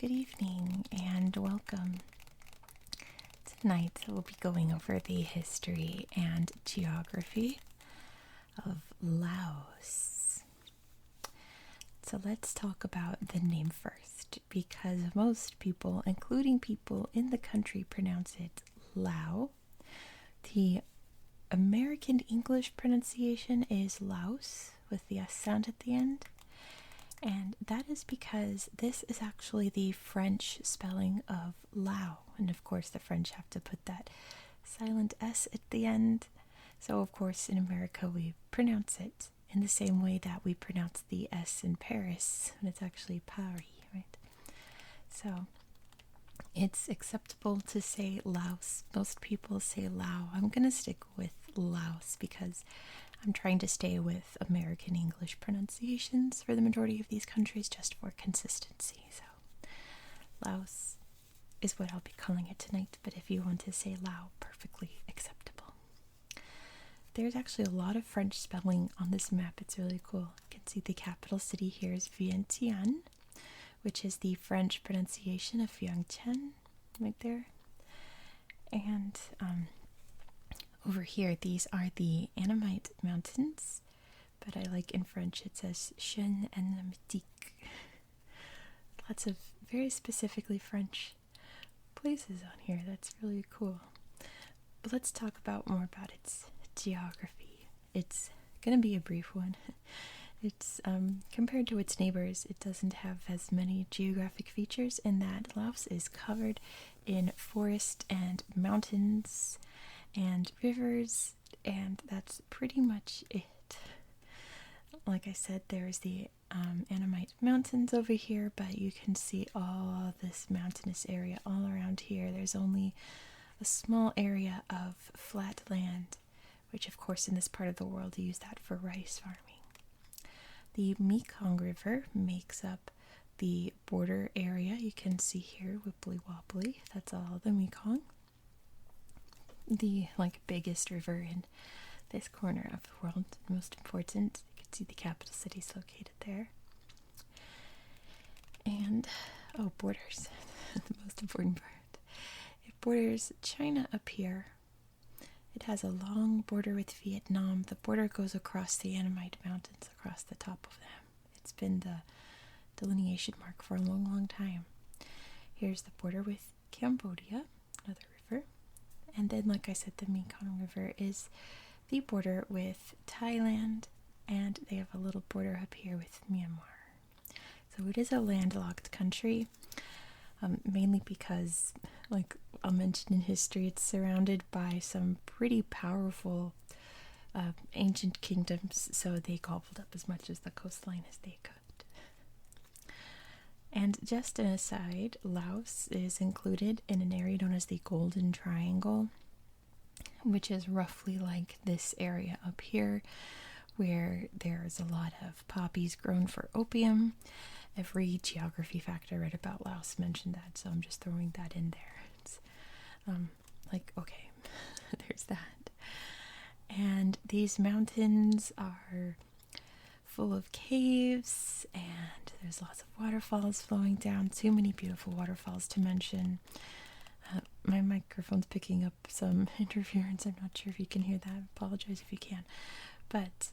good evening, and welcome. Tonight we'll be going over the history and geography of Laos. So let's talk about the name first, because most people, including people in the country, pronounce it Lao. The American English pronunciation is Laos with the S sound at the end. And that is because this is actually the French spelling of Lao. And of course, the French have to put that silent S at the end. So, of course, in America, we pronounce it in the same way that we pronounce the S in Paris, when it's actually Paris, right? So, it's acceptable to say Laos. Most people say Lao. I'm going to stick with Laos because I'm trying to stay with American English pronunciations for the majority of these countries just for consistency. So Laos is what I'll be calling it tonight, but if you want to say Lao, perfectly acceptable. There's actually a lot of French spelling on this map. It's really cool. You can see the capital city here is Vientiane, which is the French pronunciation of Vientiane, right there. And over here, these are the Annamite Mountains, but I like in French it says Chêne Annamitique. Lots of very specifically French places on here. That's really cool. But let's talk more about its geography. It's going to be a brief one. It's compared to its neighbors, it doesn't have as many geographic features in that Laos is covered in forest and mountains and rivers, and that's pretty much it. Like I said, there's the Annamite Mountains over here, but you can see all this mountainous area all around here. There's only a small area of flat land, which of course in this part of the world you use that for rice farming. The Mekong River makes up the border area. You can see here, wibbly wobbly, that's all the Mekong. The biggest river in this corner of the world, most important. You can see the capital city's located there. And borders, the most important part. It borders China up here. It has a long border with Vietnam. The border goes across the Annamite Mountains, across the top of them. It's been the delineation mark for a long, long time. Here's the border with Cambodia, another river. And then, like I said, the Mekong River is the border with Thailand, and they have a little border up here with Myanmar. So it is a landlocked country, mainly because, like I'll mention in history, it's surrounded by some pretty powerful ancient kingdoms, so they gobbled up as much as the coastline as they could. And just an aside, Laos is included in an area known as the Golden Triangle, which is roughly like this area up here, where there's a lot of poppies grown for opium. Every geography fact I read about Laos mentioned that, so I'm just throwing that in there. It's okay, there's that. And these mountains are full of caves, and there's lots of waterfalls flowing down. Too many beautiful waterfalls to mention. My microphone's picking up some interference. I'm not sure if you can hear that. I apologize if you can. But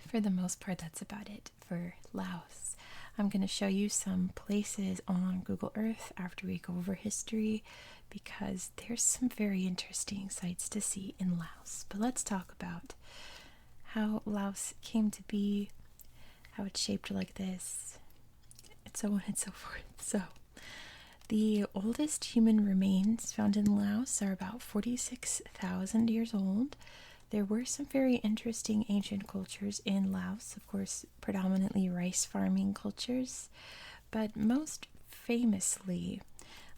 for the most part, that's about it for Laos. I'm going to show you some places on Google Earth after we go over history, because there's some very interesting sights to see in Laos. But let's talk about how Laos came to be, how it's shaped like this, and so on and so forth. So, the oldest human remains found in Laos are about 46,000 years old. There were some very interesting ancient cultures in Laos, of course, predominantly rice farming cultures, but most famously,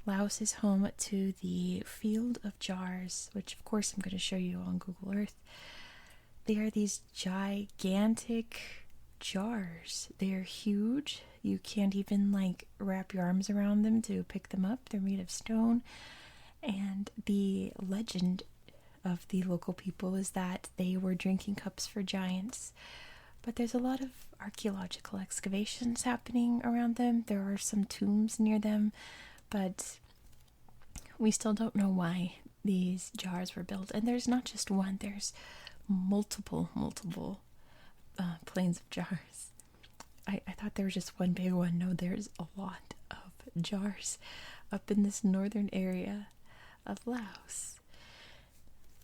Laos is home to the Field of Jars, which of course I'm going to show you on Google Earth. They are these gigantic jars. They're huge. You can't even wrap your arms around them to pick them up. They're made of stone. And the legend of the local people is that they were drinking cups for giants but there's a lot of archaeological excavations happening around them. There are some tombs near them, but we still don't know why these jars were built. And there's not just one, there's multiple planes of jars. I thought there was just one big one. No, there's a lot of jars up in this northern area of Laos.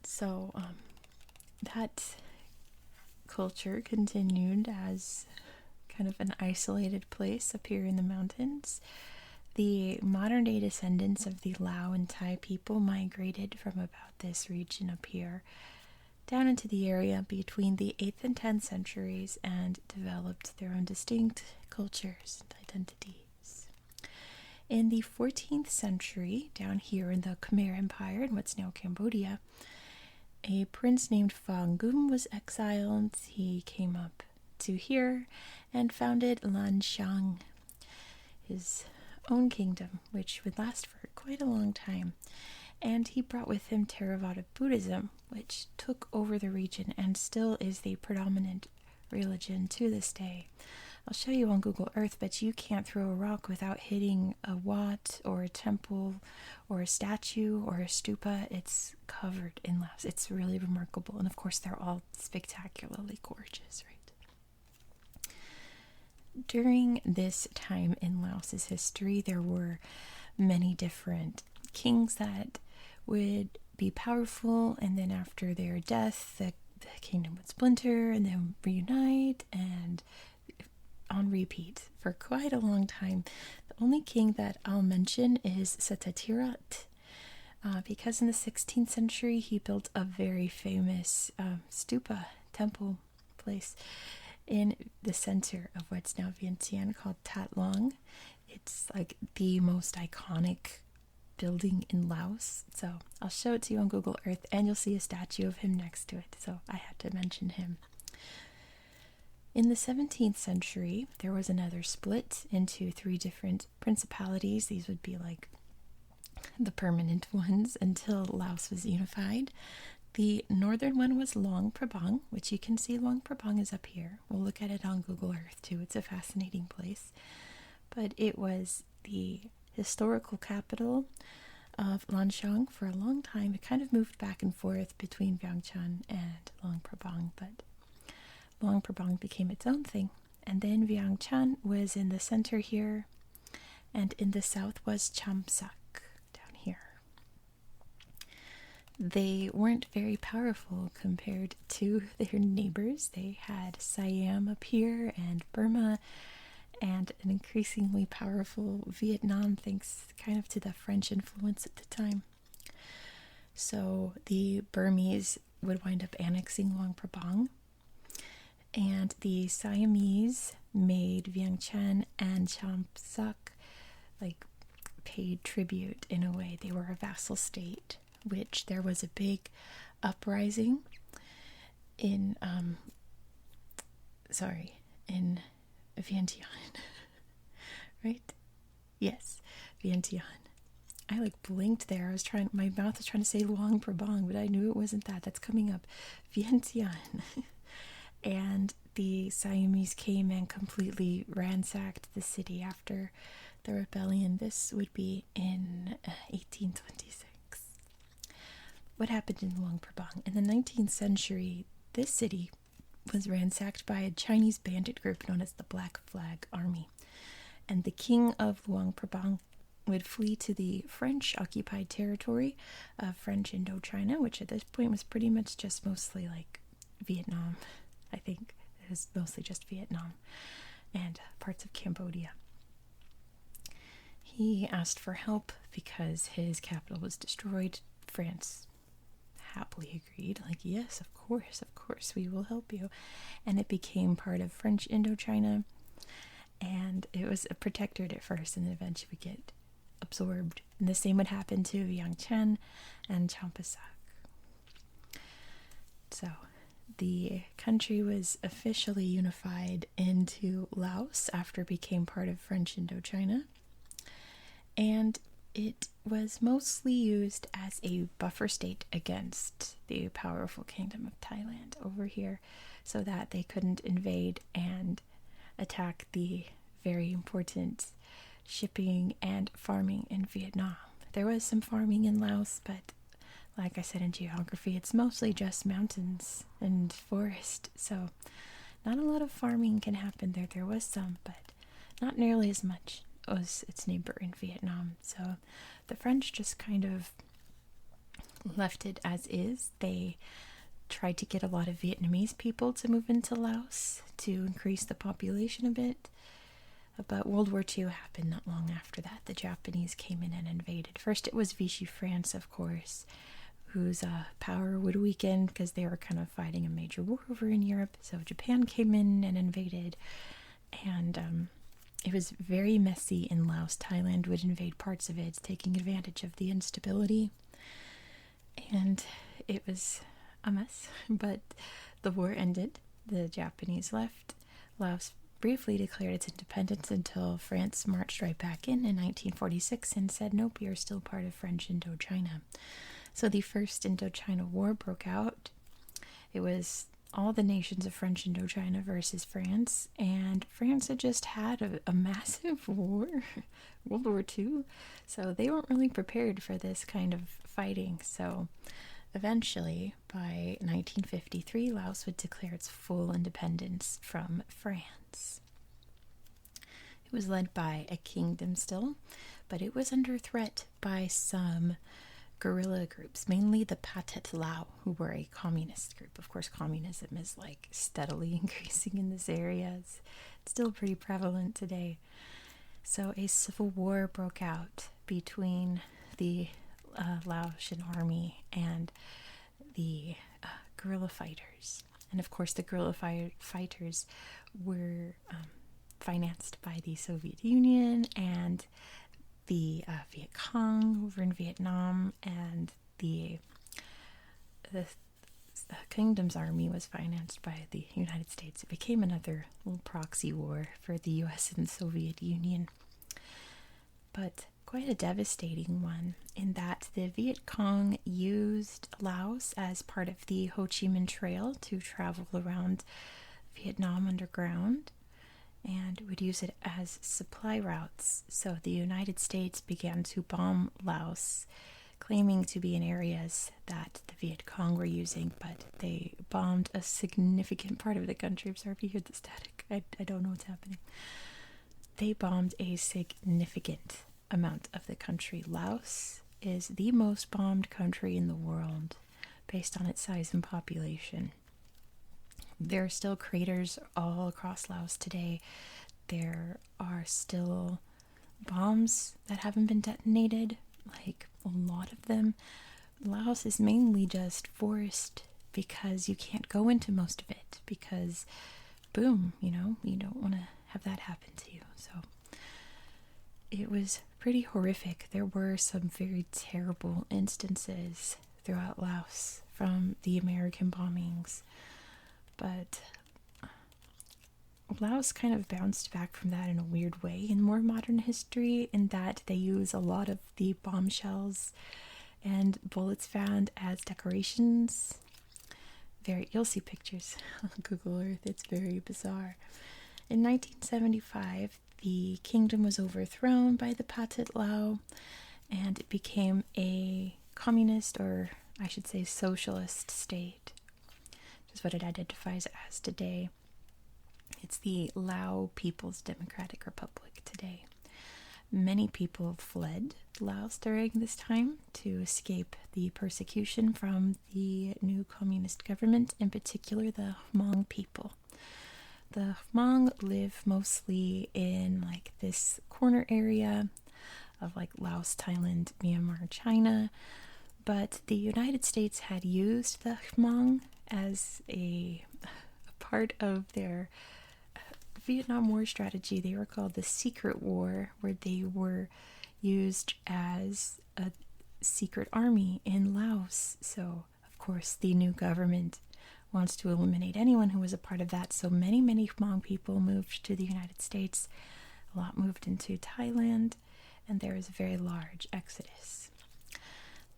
So that culture continued as kind of an isolated place up here in the mountains. The modern day descendants of the Lao and Thai people migrated from about this region up here down into the area between the 8th and 10th centuries and developed their own distinct cultures and identities. In the 14th century, down here in the Khmer Empire in what's now Cambodia, a prince named Phang Gum was exiled. He came up to here and founded Lan Xang, his own kingdom, which would last for quite a long time. And he brought with him Theravada Buddhism, which took over the region and still is the predominant religion to this day. I'll show you on Google Earth, but you can't throw a rock without hitting a wat or a temple or a statue or a stupa. It's covered in Laos. It's really remarkable. And of course, they're all spectacularly gorgeous, right? During this time in Laos's history, there were many different kings that would be powerful, and then after their death, the kingdom would splinter and then reunite, and on repeat for quite a long time. The only king that I'll mention is Sattatirat, because in the 16th century he built a very famous stupa temple place in the center of what's now Vientiane called Tat Long. It's like the most iconic building in Laos, so I'll show it to you on Google Earth, and you'll see a statue of him next to it, so I had to mention him. In the 17th century, there was another split into 3 different principalities. These would be like the permanent ones until Laos was unified. The northern one was Luang Prabang, which you can see Luang Prabang is up here. We'll look at it on Google Earth too. It's a fascinating place. But it was the historical capital of Lan Xang for a long time. It kind of moved back and forth between Vientiane and Luang Prabang, but Luang Prabang became its own thing. And then Vientiane was in the center here, and in the south was Champsak down here. They weren't very powerful compared to their neighbors. They had Siam up here and Burma, and an increasingly powerful Vietnam, thanks kind of to the French influence at the time. So the Burmese would wind up annexing Luang Prabang, and the Siamese made Vientiane and Champsak like paid tribute in a way. They were a vassal state, which there was a big uprising in Vientiane, right? Yes, Vientiane. I like blinked there. My mouth was trying to say Luang Prabang, but I knew it wasn't that. That's coming up. Vientiane. And the Siamese came and completely ransacked the city after the rebellion. This would be in 1826. What happened in Luang Prabang? In the 19th century, this city was ransacked by a Chinese bandit group known as the Black Flag Army. And the king of Luang Prabang would flee to the French-occupied territory of French Indochina, which at this point was pretty much just mostly like Vietnam. I think it was mostly just Vietnam and parts of Cambodia. He asked for help because his capital was destroyed. France happily agreed, like, yes, of course, we will help you. And it became part of French Indochina, and it was a protectorate at first, and then eventually would get absorbed. And the same would happen to Vientiane and Champsaak. So the country was officially unified into Laos after it became part of French Indochina. And It was mostly used as a buffer state against the powerful kingdom of Thailand over here, so that they couldn't invade and attack the very important shipping and farming in Vietnam. There was some farming in Laos, but like I said in geography, it's mostly just mountains and forest, so not a lot of farming can happen there. There was some, but not nearly as much as its neighbor in Vietnam. So the French just kind of left it as is. They tried to get a lot of Vietnamese people to move into Laos to increase the population a bit. But World War II happened not long after that. The Japanese came in and invaded. First it was Vichy France, of course, whose power would weaken because they were kind of fighting a major war over in Europe. So Japan came in and invaded, and it was very messy in Laos. Thailand would invade parts of it, taking advantage of the instability, and it was a mess. But the war ended. The Japanese left. Laos briefly declared its independence until France marched right back in 1946 and said, nope, you're still part of French Indochina. So the First Indochina War broke out. It was all the nations of French Indochina versus France, and France had just had a massive war, World War II, so they weren't really prepared for this kind of fighting. So eventually, by 1953, Laos would declare its full independence from France. It was led by a kingdom still, but it was under threat by some guerrilla groups, mainly the Pathet Lao, who were a communist group. Of course, communism is like steadily increasing in this area. It's still pretty prevalent today. So a civil war broke out between the Laotian army and the guerrilla fighters. And of course, the guerrilla fighters were financed by the Soviet Union and the Viet Cong over in Vietnam, and the kingdom's army was financed by the United States. It became another little proxy war for the US and Soviet Union, but quite a devastating one in that the Viet Cong used Laos as part of the Ho Chi Minh Trail to travel around Vietnam underground, and would use it as supply routes. So the United States began to bomb Laos, claiming to be in areas that the Viet Cong were using, but they bombed a significant part of the country. I'm sorry if you hear the static. I don't know what's happening. They bombed a significant amount of the country. Laos is the most bombed country in the world based on its size and population. There are still craters all across Laos today. There are still bombs that haven't been detonated, like a lot of them. Laos is mainly just forest because you can't go into most of it because, boom, you don't want to have that happen to you. So it was pretty horrific. There were some very terrible instances throughout Laos from the American bombings. But Laos kind of bounced back from that in a weird way in more modern history, in that they use a lot of the bombshells and bullets found as decorations. You'll see pictures on Google Earth. It's very bizarre. In 1975, the kingdom was overthrown by the Pathet Lao, and it became a communist, or I should say socialist state. Is what it identifies as today. It's the Lao People's Democratic Republic today. Many people fled Laos during this time to escape the persecution from the new communist government, in particular the Hmong people. The Hmong live mostly in like this corner area of like Laos, Thailand, Myanmar, China, but the United States had used the Hmong as a part of their Vietnam War strategy. They were called the Secret War, where they were used as a secret army in Laos. So, of course, the new government wants to eliminate anyone who was a part of that. So many Hmong people moved to the United States. A lot moved into Thailand. and there is a very large exodus.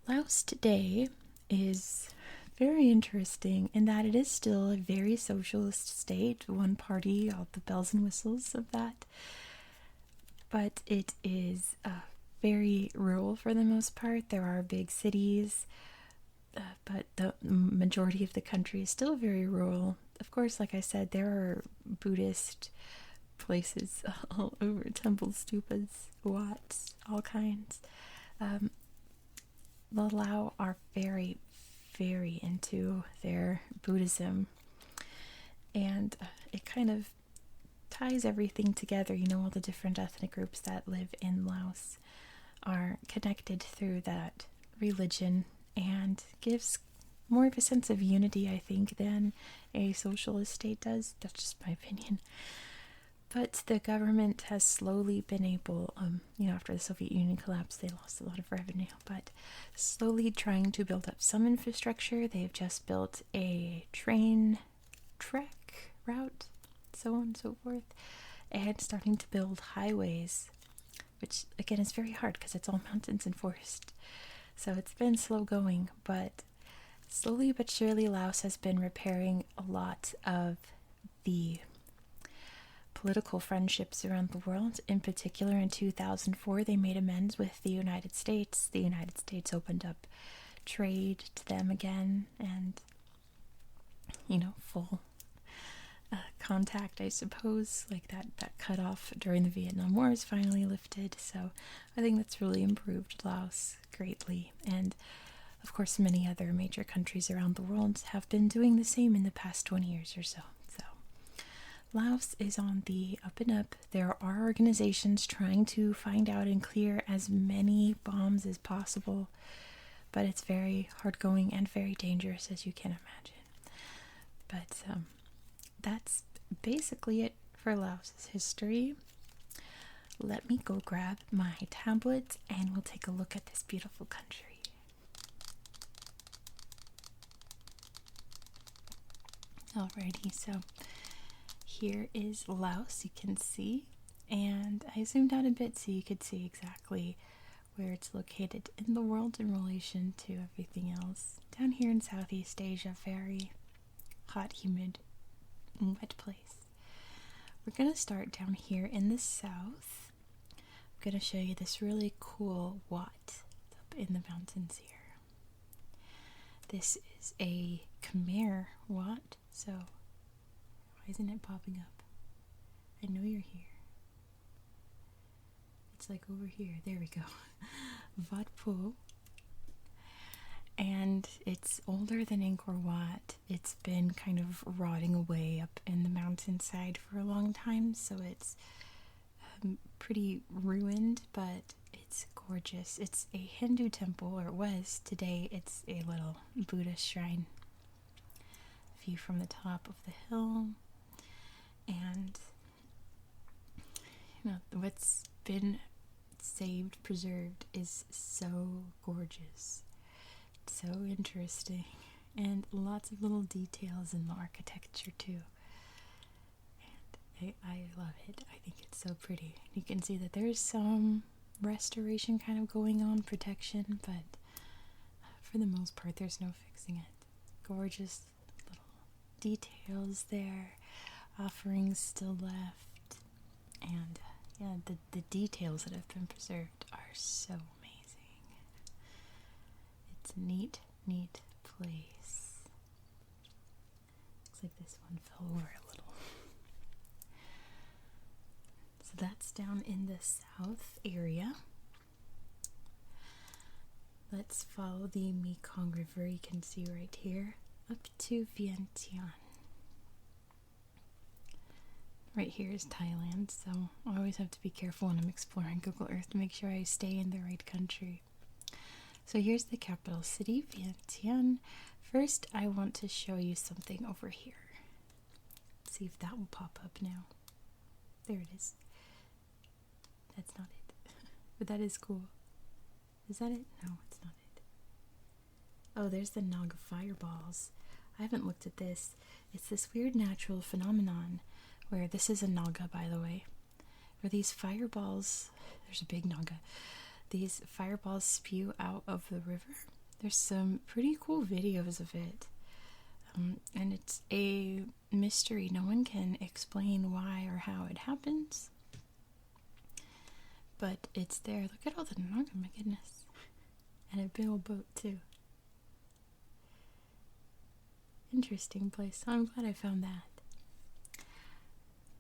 Laos today is very interesting in that it is still a very socialist state, one party, all the bells and whistles of that. But it is very rural for the most part. There are big cities, but the majority of the country is still very rural. Of course, like I said, there are Buddhist places all over, temples, stupas, wats, all kinds. The Lao are very, very into their Buddhism, and it kind of ties everything together. You know, all the different ethnic groups that live in Laos are connected through that religion, and gives more of a sense of unity, I think, than a socialist state does. That's just my opinion. But the government has slowly been able, after the Soviet Union collapsed, they lost a lot of revenue, but slowly trying to build up some infrastructure. They've just built a train track route, so on and so forth, and starting to build highways, which again is very hard because it's all mountains and forest. So it's been slow going, but slowly but surely Laos has been repairing a lot of the political friendships around the world. In particular, in 2004, they made amends with the United States. The United States opened up trade to them again, and, full contact, I suppose, like that cut off during the Vietnam War is finally lifted. So I think that's really improved Laos greatly. And of course, many other major countries around the world have been doing the same in the past 20 years or so. So Laos is on the up and up. There are organizations trying to find out and clear as many bombs as possible, but it's very hard going and very dangerous, as you can imagine. But that's basically it for Laos's history. Let me go grab my tablet and we'll take a look at this beautiful country. Alrighty, so here is Laos, you can see, and I zoomed out a bit so you could see exactly where it's located in the world in relation to everything else. Down here in Southeast Asia, very hot, humid, wet place. We're going to start down here in the south. I'm going to show you this really cool wat up in the mountains here. This is a Khmer wat, so why isn't it popping up? I know you're here. It's like over here. There we go. Wat Po. And it's older than Angkor Wat. It's been kind of rotting away up in the mountainside for a long time, so it's pretty ruined, but it's gorgeous. It's a Hindu temple, or it was. Today it's a little Buddhist shrine. View from the top of the hill. And what's been saved, preserved is so gorgeous. So interesting, and lots of little details in the architecture too, and I love it. I think it's so pretty. You can see that there's some restoration kind of going on, protection, but for the most part there's no fixing it. Gorgeous little details there, offerings still left, and the details that have been preserved are so amazing. It's a neat place. Looks like this one fell over a little. So that's down in the south area. Let's follow the Mekong River, you can see right here, up to Vientiane. Right here is Thailand, so I always have to be careful when I'm exploring Google Earth to make sure I stay in the right country. So here's the capital city, Vientiane. First, I want to show you something over here. Let's see if that will pop up now. There it is. That's not it. But that is cool. Is that it? No, it's not it. Oh, there's the Naga fireballs. I haven't looked at this. It's this weird natural phenomenon where this is a Naga, by the way, where these fireballs, there's a big naga, these fireballs spew out of the river. There's some pretty cool videos of it. And it's a mystery. No one can explain why or how it happens. But it's there. Look at all the naga, my goodness. And a big old boat, too. Interesting place. I'm glad I found that.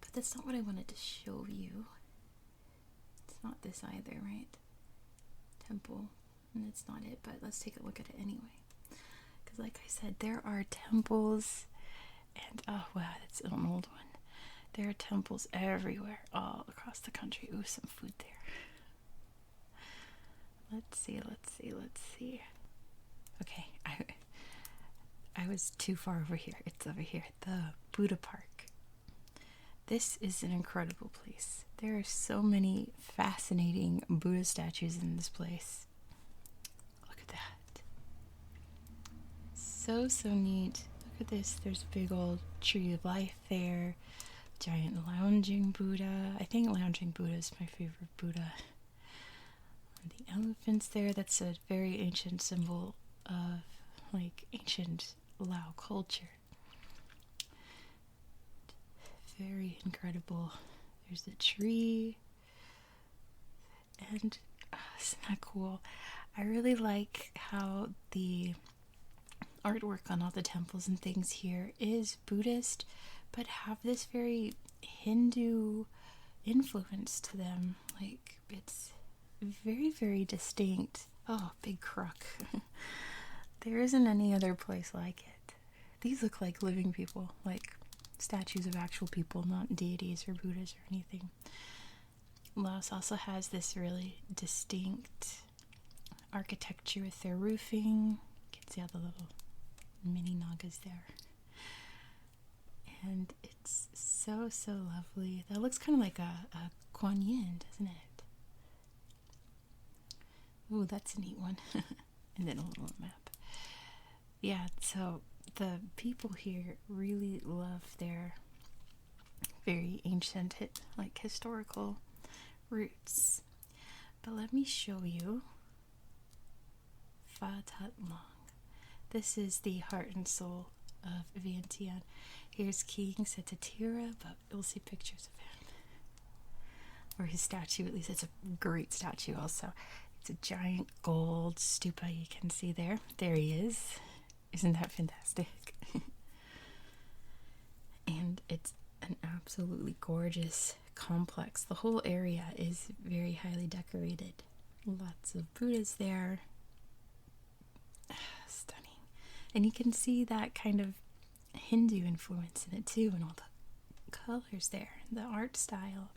But that's not what I wanted to show you. It's not this either, right? Temple. And it's not it, but let's take a look at it anyway. Because like I said, there are temples, and oh wow, that's an old one. There are temples everywhere, all across the country. Ooh, some food there. Let's see. Okay, I was too far over here. It's over here, the Buddha Park. This is an incredible place. There are so many fascinating Buddha statues in this place. Look at that. So neat. Look at this. There's a big old tree of life there. Giant lounging Buddha. I think lounging Buddha is my favorite Buddha. And the elephants there. That's a very ancient symbol of like ancient Lao culture. Very incredible. There's the tree. And isn't that cool? I really like how the artwork on all the temples and things here is Buddhist, but have this very Hindu influence to them. Like, it's very distinct. Oh, big crook. There isn't any other place like it. These look like living people, like statues of actual people, not deities or Buddhas or anything. Laos also has this really distinct architecture with their roofing. You can see all the little mini nagas there. And it's so lovely. That looks kind of like a Kuan Yin, doesn't it? Ooh, that's a neat one. And then a little map. Yeah, so the people here really love their very ancient, like historical roots. But let me show you Pha That Long. This is the heart and soul of Vientiane. Here's King Setatira, but we'll see pictures of him. Or his statue, at least. It's a great statue also. It's a giant gold stupa you can see there. There he is. Isn't that fantastic? And it's an absolutely gorgeous complex. The whole area is very highly decorated. Lots of Buddhas there. Stunning. And you can see that kind of Hindu influence in it too, and all the colors there, the art style.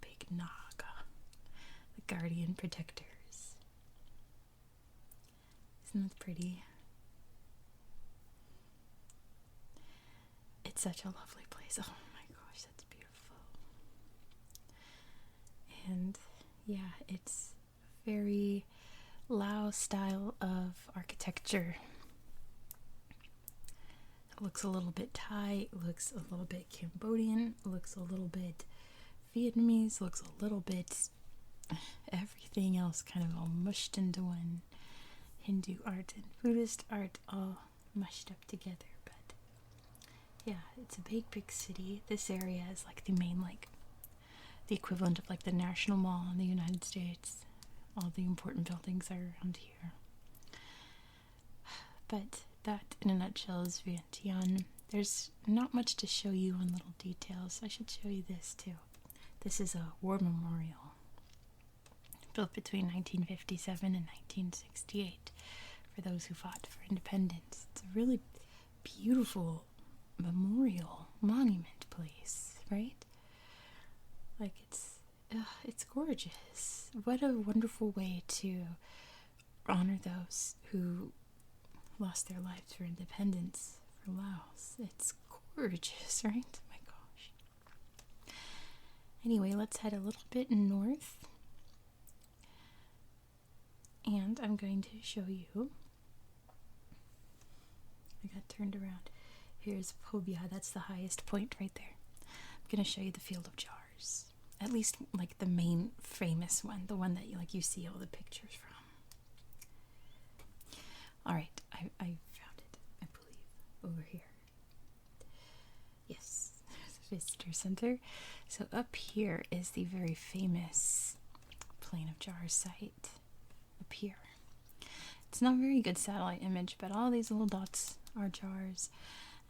Big Naga, the guardian protectors. Isn't that pretty? It's such a lovely place. Oh my gosh, that's beautiful. And yeah, it's very Lao style of architecture. It looks a little bit Thai, it looks a little bit Cambodian, it looks a little bit Vietnamese, looks a little bit everything else kind of all mushed into one. Hindu art and Buddhist art all mushed up together. But yeah, it's a big city. This area is like the main, like the equivalent of like the National Mall in the United States. All the important buildings are around here. But that, in a nutshell, is Vientiane. There's not much to show you on little details. I should show you this too. This is a war memorial built between 1957 and 1968 for those who fought for independence. It's a really beautiful memorial monument place, right? Like, it's gorgeous. What a wonderful way to honor those who lost their lives for independence for Laos. It's gorgeous, right? Oh my gosh. Anyway, let's head a little bit north. And I'm going to show you. I got turned around. Here's Pobia. That's the highest point right there. I'm going to show you the Field of Jars. At least like the main famous one, the one that you see all the pictures from. All right, I found it, I believe, over here. Yes, there's a visitor center. So up here is the very famous Plain of Jars site. Up here. It's not a very good satellite image, but all these little dots are jars.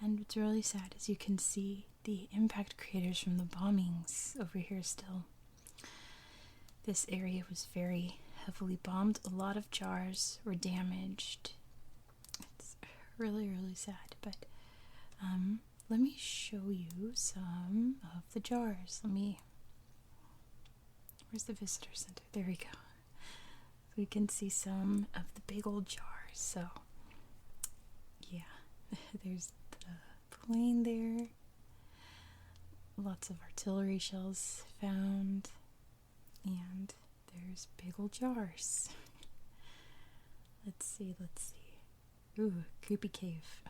And what's really sad is you can see the impact craters from the bombings over here still. This area was very heavily bombed. A lot of jars were damaged. It's really, really sad. But let me show you some of the jars. Where's the visitor center? There we go. We can see some of the big old jars. So, yeah, there's the plane there. Lots of artillery shells found. And there's big old jars. Let's see. Ooh, Pew Cave.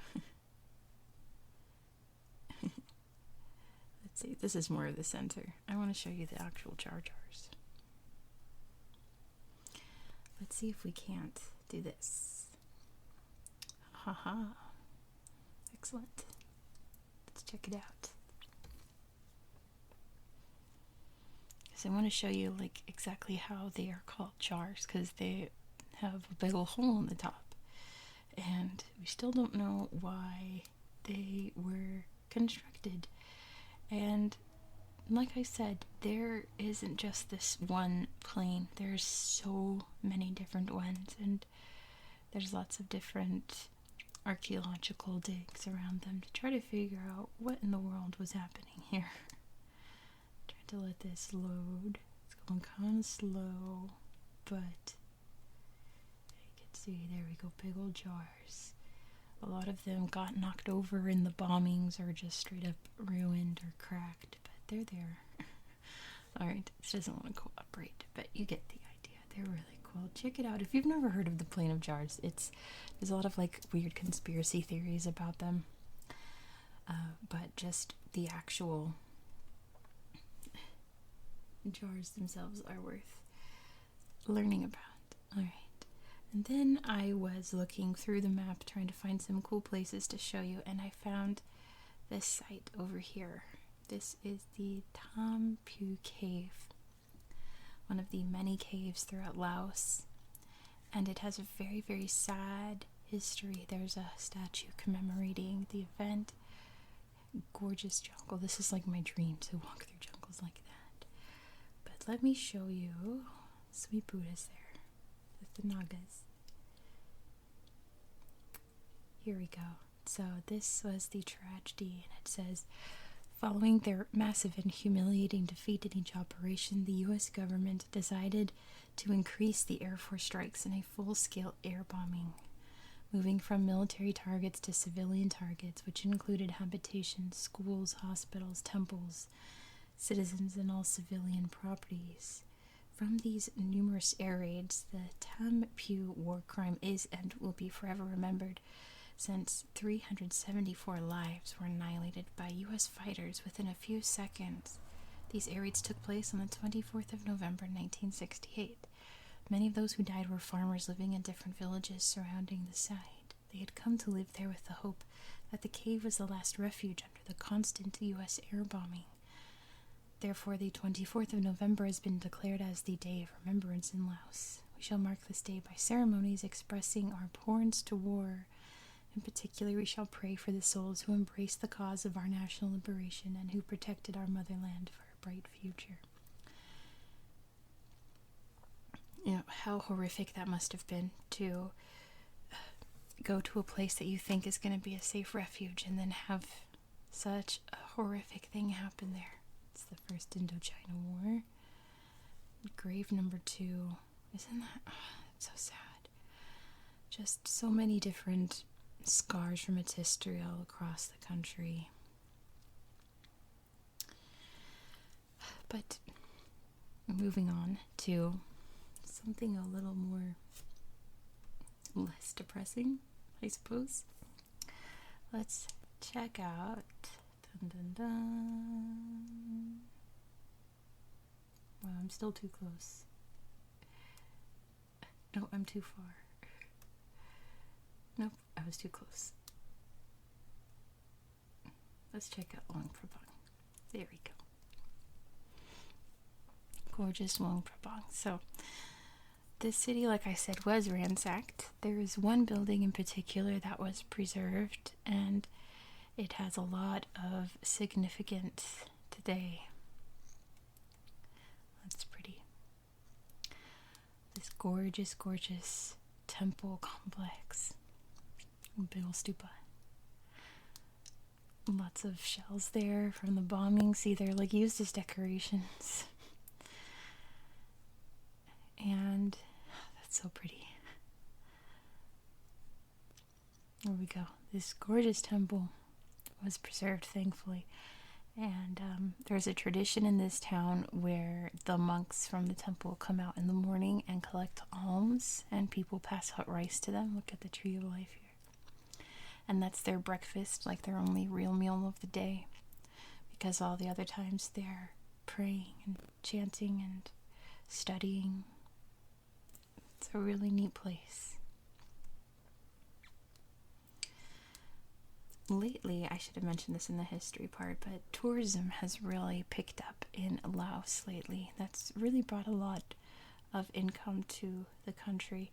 Let's see, this is more of the center. I want to show you the actual jars. Let's see if we can't do this. Haha. Excellent. Let's check it out. So I want to show you exactly how they are called jars, because they have a big old hole in the top. And we still don't know why they were constructed. And like I said, there isn't just this one plane. There's so many different ones, and there's lots of different archaeological digs around them to try to figure out what in the world was happening here. Trying to let this load. It's going kind of slow, but you can see, there we go, big old jars. A lot of them got knocked over in the bombings or just straight up ruined or cracked, but they're there. Alright, this doesn't want to cooperate, but you get the idea. They're really cool. Check it out. If you've never heard of the Plain of Jars, there's a lot of weird conspiracy theories about them. But just the actual jars themselves are worth learning about. Alright. And then I was looking through the map trying to find some cool places to show you, and I found this site over here. This is the Pew Cave, one of the many caves throughout Laos, and it has a very, very sad history. There's a statue commemorating the event. Gorgeous jungle. This is like my dream, to walk through jungles like that. But let me show you. Sweet Buddha's there with the Nagas. Here we go. So this was the tragedy, and it says, following their massive and humiliating defeat in each operation, the U.S. government decided to increase the Air Force strikes in a full-scale air bombing, moving from military targets to civilian targets, which included habitations, schools, hospitals, temples, citizens, and all civilian properties. From these numerous air raids, the Pew war crime is and will be forever remembered, since 374 lives were annihilated by U.S. fighters within a few seconds. These air raids took place on the 24th of November 1968. Many of those who died were farmers living in different villages surrounding the site. They had come to live there with the hope that the cave was the last refuge under the constant U.S. air bombing. Therefore, the 24th of November has been declared as the Day of Remembrance in Laos. We shall mark this day by ceremonies expressing our abhorrence to war. In particular, we shall pray for the souls who embraced the cause of our national liberation and who protected our motherland for a bright future. You know, how horrific that must have been to go to a place that you think is going to be a safe refuge and then have such a horrific thing happen there. It's the first Indochina War. Grave number 2. Isn't that... Oh, that's so sad. Just so many different scars from its history all across the country. But moving on to something a little more less depressing, I suppose. Let's check out Wow, I'm still too close. No, I'm too far. Nope, I was too close. Let's check out Luang Prabang. There we go. Gorgeous Luang Prabang. So, this city, like I said, was ransacked. There is one building in particular that was preserved, and it has a lot of significance today. That's pretty. This gorgeous, gorgeous temple complex. Big old stupa. Lots of shells there from the bombing. See, they're like used as decorations. And that's so pretty. There we go. This gorgeous temple was preserved, thankfully. And there's a tradition in this town where the monks from the temple come out in the morning and collect alms, and people pass hot rice to them. Look at the tree of life here. And that's their breakfast, like their only real meal of the day. Because all the other times they're praying and chanting and studying. It's a really neat place. Lately, I should have mentioned this in the history part, but tourism has really picked up in Laos lately. That's really brought a lot of income to the country.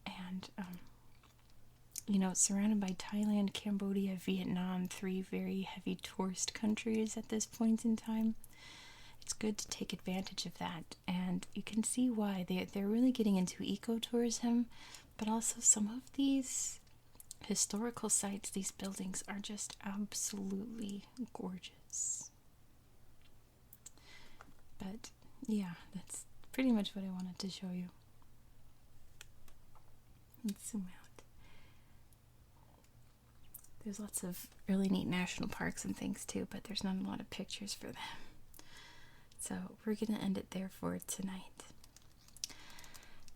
And, you know, it's surrounded by Thailand, Cambodia, Vietnam, 3 very heavy tourist countries at this point in time. It's good to take advantage of that, and you can see why. They're really getting into ecotourism, but also some of these historical sites, these buildings, are just absolutely gorgeous. But yeah, that's pretty much what I wanted to show you. Let's zoom out. There's lots of really neat national parks and things too, but there's not a lot of pictures for them. So we're going to end it there for tonight.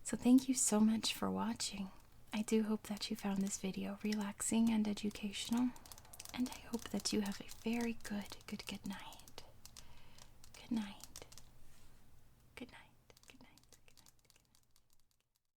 So thank you so much for watching. I do hope that you found this video relaxing and educational, and I hope that you have a very good night.